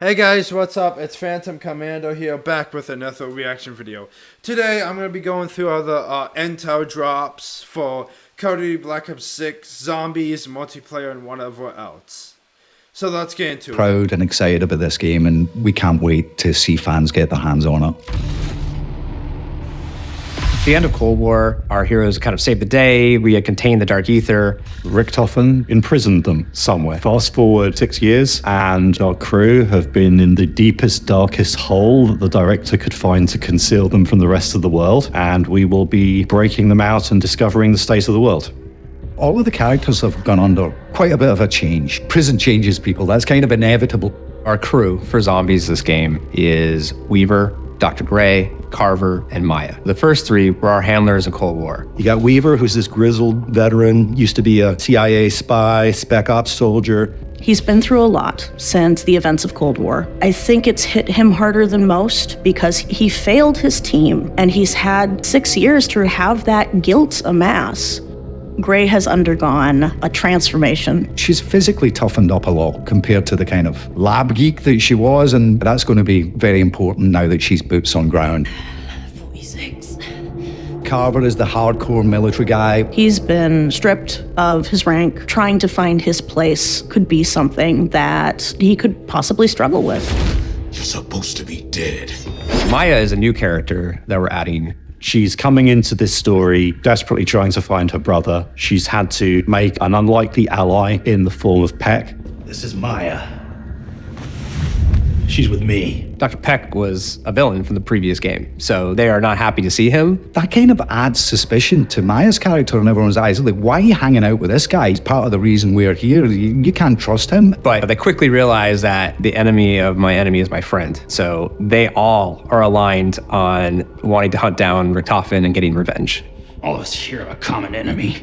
Hey guys, what's up? It's Phantom Commando here, back with another reaction video. Today, I'm going to be going through all the intel drops for Call of Duty Black Ops 6, Zombies, multiplayer, and whatever else. So let's get into it. Proud and excited about this game, and we can't wait to see fans get their hands on it. At the end of Cold War, our heroes kind of saved the day. We had contained the Dark Ether. Richtofen imprisoned them somewhere. Fast forward 6 years, and our crew have been in the deepest, darkest hole that the director could find to conceal them from the rest of the world. And we will be breaking them out and discovering the state of the world. All of the characters have gone under quite a bit of a change. Prison changes people, that's kind of inevitable. Our crew for Zombies this game is Weaver, Dr. Gray, Carver, and Maya. The first three were our handlers in Cold War. You got Weaver, who's this grizzled veteran, used to be a CIA spy, spec ops soldier. He's been through a lot since the events of Cold War. I think it's hit him harder than most because he failed his team and he's had 6 years to have that guilt amass. Gray has undergone a transformation. She's physically toughened up a lot compared to the kind of lab geek that she was, and that's going to be very important now that she's boots on ground. 46. Carver is the hardcore military guy. He's been stripped of his rank. Trying to find his place could be something that he could possibly struggle with. You're supposed to be dead. Maya is a new character that we're adding. She's coming into this story desperately trying to find her brother. She's had to make an unlikely ally in the form of Peck. This is Maya. She's with me. Dr. Peck was a villain from the previous game, so they are not happy to see him. That kind of adds suspicion to Maya's character in everyone's eyes. Like, why are you hanging out with this guy? He's part of the reason we're here. You can't trust him. But they quickly realize that the enemy of my enemy is my friend. So they all are aligned on wanting to hunt down Richtofen and getting revenge. All of us here have a common enemy.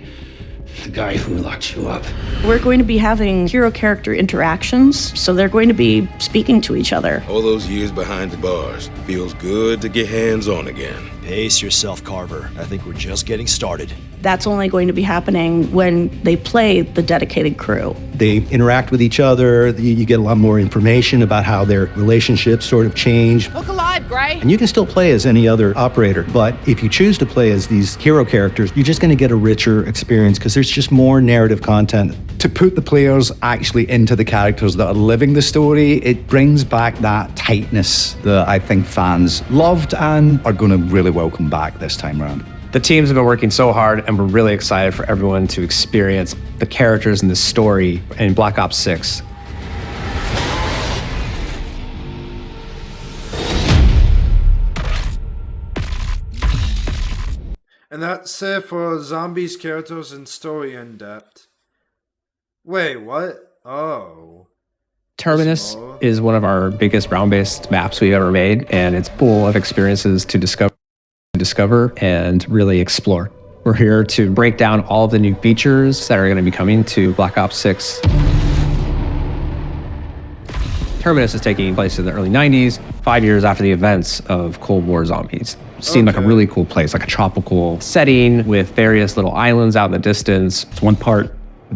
The guy who locked you up. We're going to be having hero character interactions, so they're going to be speaking to each other. All those years behind the bars. Feels good to get hands-on again. Pace yourself, Carver. I think we're just getting started. That's only going to be happening when they play the dedicated crew. They interact with each other. You get a lot more information about how their relationships sort of change. Look alive, Gray. And you can still play as any other operator, but if you choose to play as these hero characters, you're just going to get a richer experience because there's just more narrative content. To put the players actually into the characters that are living the story, it brings back that tightness that I think fans loved and are going to really welcome back this time around. The teams have been working so hard, and we're really excited for everyone to experience the characters in this story in Black Ops 6. And that's it for Zombies, characters, and story in depth. Wait, what? Oh. Terminus is one of our biggest round-based maps we've ever made, and it's full of experiences to discover and really explore. We're here to break down all of the new features that are going to be coming to Black Ops 6. Terminus is taking place in the early 90s, 5 years after the events of Cold War Zombies. It seemed like a really cool place, like a tropical setting with various little islands out in the distance. It's one part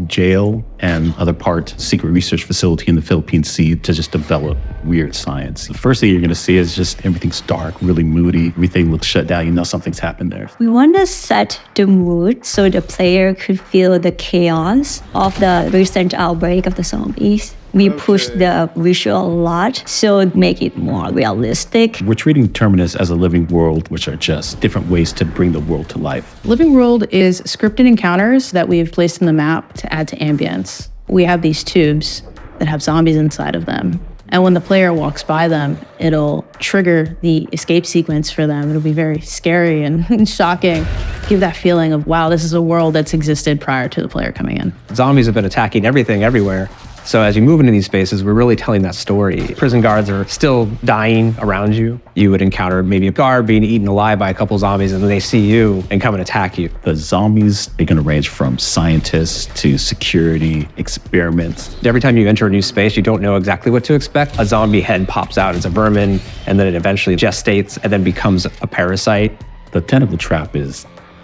jail and other part secret research facility in the Philippine Sea to just develop weird science. The first thing you're going to see is just everything's dark, really moody. Everything looks shut down. You know something's happened there. We want to set the mood so the player could feel the chaos of the recent outbreak of the zombies. We push the visual a lot, so make it more realistic. We're treating Terminus as a living world, which are just different ways to bring the world to life. Living World is scripted encounters that we've placed in the map to add to ambience. We have these tubes that have zombies inside of them. And when the player walks by them, it'll trigger the escape sequence for them. It'll be very scary and shocking. Give that feeling of, wow, this is a world that's existed prior to the player coming in. Zombies have been attacking everything everywhere. So as you move into these spaces, we're really telling that story. Prison guards are still dying around you. You would encounter maybe a guard being eaten alive by a couple zombies, and then they see you and come and attack you. The zombies, they're going to range from scientists to security, experiments. Every time you enter a new space, you don't know exactly what to expect. A zombie head pops out as a vermin, and then it eventually gestates and then becomes a parasite. The tentacle trap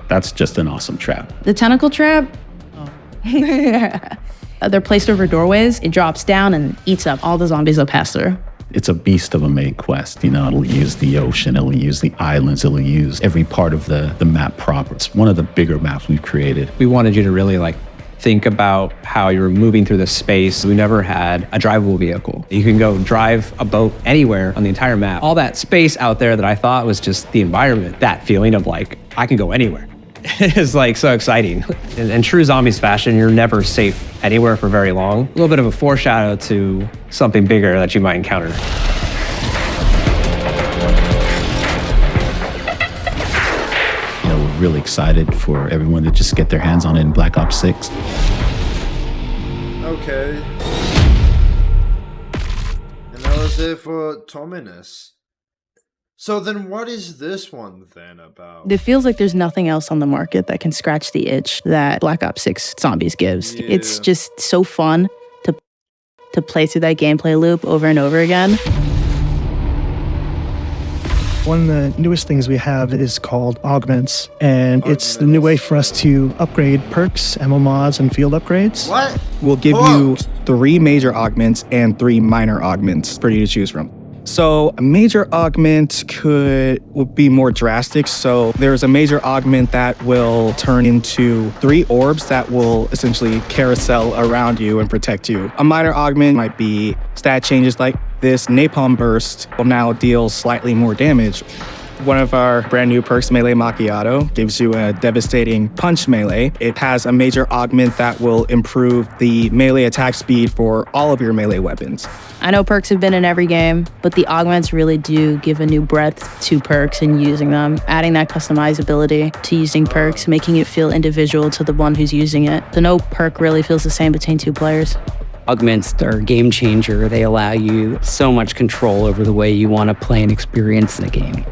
that's just an awesome trap. The tentacle trap? Oh. They're placed over doorways. It drops down and eats up all the zombies that pass through. It's a beast of a main quest. You know, it'll use the ocean, it'll use the islands, it'll use every part of the map proper. It's one of the bigger maps we've created. We wanted you to really think about how you're moving through the space. We never had a drivable vehicle. You can go drive a boat anywhere on the entire map. All that space out there that I thought was just the environment, that feeling of I can go anywhere. It's so exciting. In true Zombies fashion, you're never safe anywhere for very long. A little bit of a foreshadow to something bigger that you might encounter. We're really excited for everyone to just get their hands on it in Black Ops 6. Okay. And that was it for Terminus. So then what is this one then about? It feels like there's nothing else on the market that can scratch the itch that Black Ops 6 Zombies gives. Yeah. It's just so fun to play through that gameplay loop over and over again. One of the newest things we have is called Augments, and it's the new way for us to upgrade perks, ammo mods, and field upgrades. What? We'll give you 3 major augments and 3 minor augments for you to choose from. So a major augment would be more drastic. So there's a major augment that will turn into 3 orbs that will essentially carousel around you and protect you. A minor augment might be stat changes like this napalm burst will now deal slightly more damage. One of our brand new perks, Melee Macchiato, gives you a devastating punch melee. It has a major augment that will improve the melee attack speed for all of your melee weapons. I know perks have been in every game, but the augments really do give a new breadth to perks and using them, adding that customizability to using perks, making it feel individual to the one who's using it. So no perk really feels the same between 2 players. Augments are a game changer. They allow you so much control over the way you want to play and experience the game.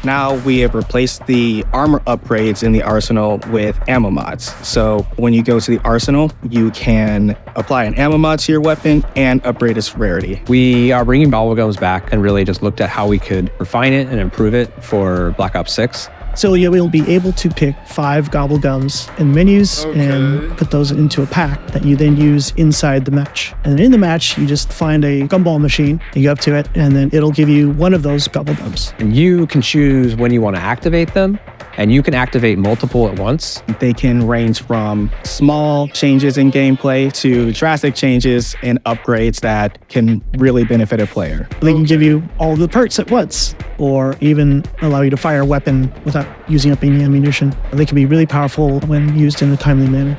Now we have replaced the armor upgrades in the arsenal with ammo mods. So when you go to the arsenal, you can apply an ammo mod to your weapon and upgrade its rarity. We are bringing Bubblegums back and really just looked at how we could refine it and improve it for Black Ops 6. So you will be able to pick 5 Gobblegums in menus and put those into a pack that you then use inside the match. And then in the match, you just find a gumball machine, you go up to it, and then it'll give you one of those Gobblegums. And you can choose when you want to activate them, and you can activate multiple at once. They can range from small changes in gameplay to drastic changes and upgrades that can really benefit a player. They can give you all the perks at once, or even allow you to fire a weapon without using up any ammunition. They can be really powerful when used in a timely manner.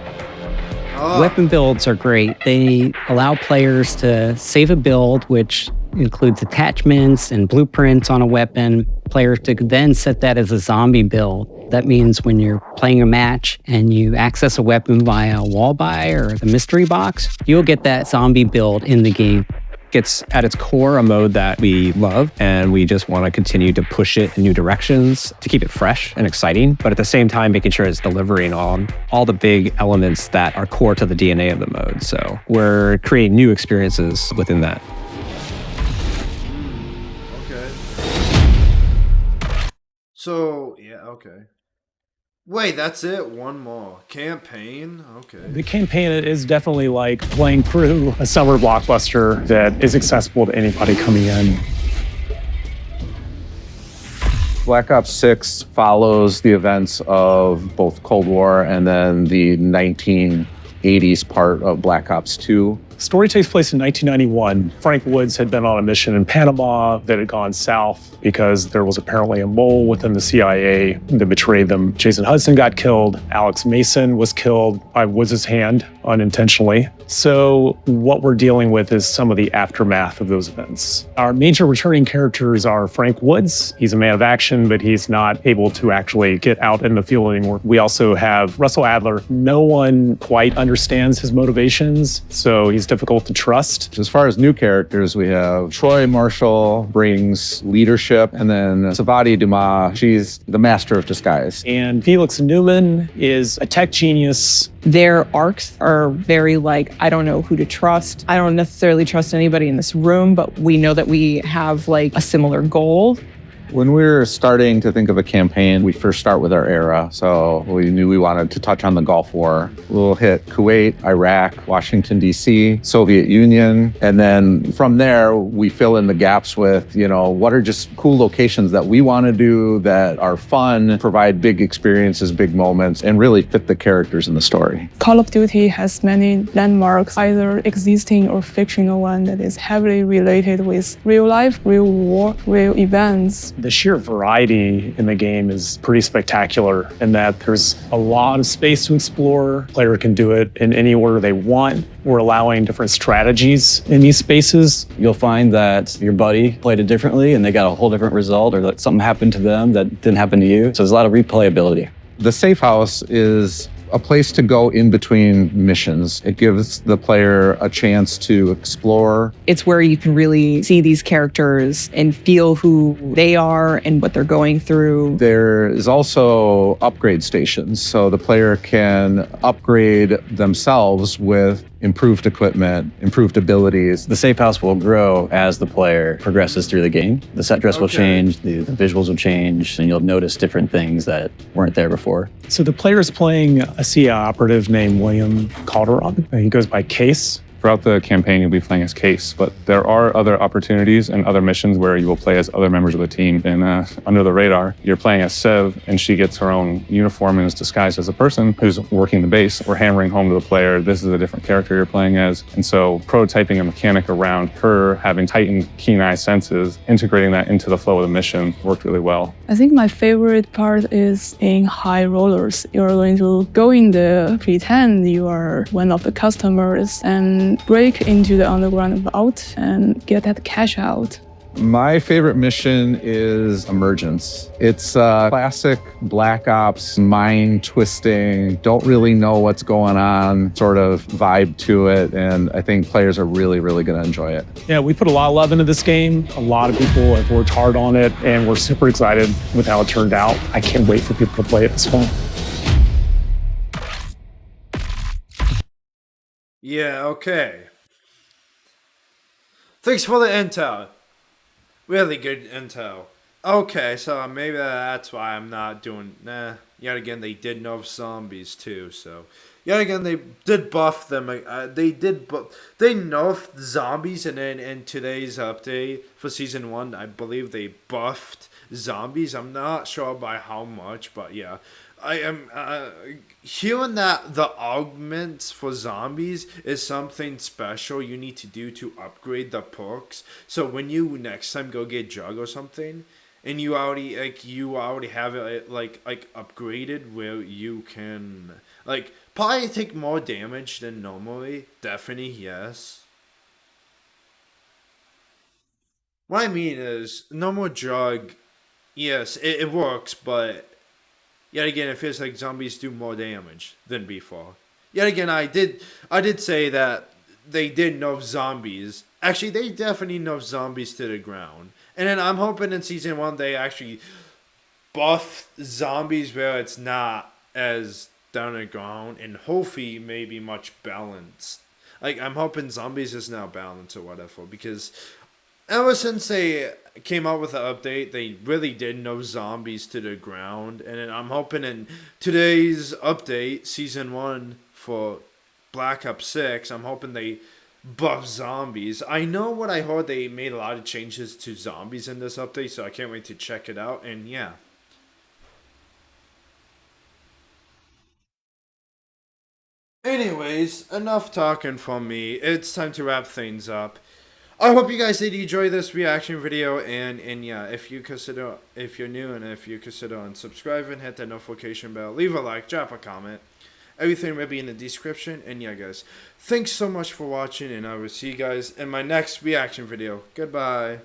Weapon builds are great. They allow players to save a build, which includes attachments and blueprints on a weapon. Players could then set that as a zombie build. That means when you're playing a match and you access a weapon via a wall buy or the mystery box, you'll get that zombie build in the game. It's at its core a mode that we love, and we just want to continue to push it in new directions to keep it fresh and exciting, but at the same time making sure it's delivering on all the big elements that are core to the DNA of the mode. So we're creating new experiences within that. So, yeah, okay. Wait, that's it? One more. Campaign? Okay. The campaign is definitely like playing through a summer blockbuster that is accessible to anybody coming in. Black Ops 6 follows the events of both Cold War and then the 1980s part of Black Ops 2. Story takes place in 1991. Frank Woods had been on a mission in Panama that had gone south because there was apparently a mole within the CIA that betrayed them. Jason Hudson got killed. Alex Mason was killed by Woods' hand unintentionally. So what we're dealing with is some of the aftermath of those events. Our major returning characters are Frank Woods. He's a man of action, but he's not able to actually get out in the field anymore. We also have Russell Adler. No one quite understands his motivations, so he's difficult to trust. As far as new characters, we have Troy Marshall brings leadership, and then Savati Dumas, she's the master of disguise. And Felix Newman is a tech genius. Their arcs are very I don't know who to trust. I don't necessarily trust anybody in this room, but we know that we have a similar goal. When we were starting to think of a campaign, we first start with our era. So we knew we wanted to touch on the Gulf War. We'll hit Kuwait, Iraq, Washington, D.C., Soviet Union. And then from there, we fill in the gaps with, what are just cool locations that we want to do that are fun, provide big experiences, big moments, and really fit the characters in the story. Call of Duty has many landmarks, either existing or fictional one, that is heavily related with real life, real war, real events. The sheer variety in the game is pretty spectacular in that there's a lot of space to explore. Player can do it in any order they want. We're allowing different strategies in these spaces. You'll find that your buddy played it differently and they got a whole different result, or that something happened to them that didn't happen to you. So there's a lot of replayability. The safe house is a place to go in between missions. It gives the player a chance to explore. It's where you can really see these characters and feel who they are and what they're going through. There is also upgrade stations, so the player can upgrade themselves with improved equipment, improved abilities. The safe house will grow as the player progresses through the game. The set dress will change, the visuals will change, and you'll notice different things that weren't there before. So the player is playing a CIA operative named William Calderon. He goes by Case. Throughout the campaign, you'll be playing as Case, but there are other opportunities and other missions where you will play as other members of the team. And under the radar, you're playing as Sev, and she gets her own uniform and is disguised as a person who's working the base. We're hammering home to the player, this is a different character you're playing as. And so prototyping a mechanic around her having heightened keen eye senses, integrating that into the flow of the mission worked really well. I think my favorite part is in high rollers. You're going to go in there, pretend you are one of the customers, and break into the underground vault and get that cash out. My favorite mission is Emergence. It's a classic Black Ops, mind twisting, don't really know what's going on sort of vibe to it. And I think players are really, really going to enjoy it. Yeah, we put a lot of love into this game. A lot of people have worked hard on it, and we're super excited with how it turned out. I can't wait for people to play it this fall. Yeah, okay. Thanks for the intel. Really good intel. Okay, so maybe that's why I'm not doing... Yet again, they did nerf zombies too, so... Yet again, they did buff them. They nerfed zombies, and then in today's update for Season 1, I believe they buffed zombies. I'm not sure by how much, but yeah. I am hearing that the augments for zombies is something special you need to do to upgrade the perks. So when you next time go get Jug or something, and you already have it like upgraded where you can probably take more damage than normally. Definitely yes. What I mean is normal Jug, yes, it works, but yet again, it feels like zombies do more damage than before. Yet again, I did say that they did nerf zombies. Actually, they definitely nerf zombies to the ground. And then I'm hoping in Season 1 they actually buff zombies where it's not as down the ground, and hopefully maybe much balanced. I'm hoping zombies is now balanced or whatever, because ever since they came out with the update, they really did nerf zombies to the ground. And then I'm hoping in today's update, Season 1 for Black Ops 6, I'm hoping they buff zombies. I know what I heard, they made a lot of changes to zombies in this update, so I can't wait to check it out. And yeah. Anyways, enough talking from me. It's time to wrap things up. I hope you guys did enjoy this reaction video, and yeah, if you're new and if you consider unsubscribing, hit that notification bell, leave a like, drop a comment. Everything will be in the description. And yeah, guys, thanks so much for watching, and I will see you guys in my next reaction video. Goodbye.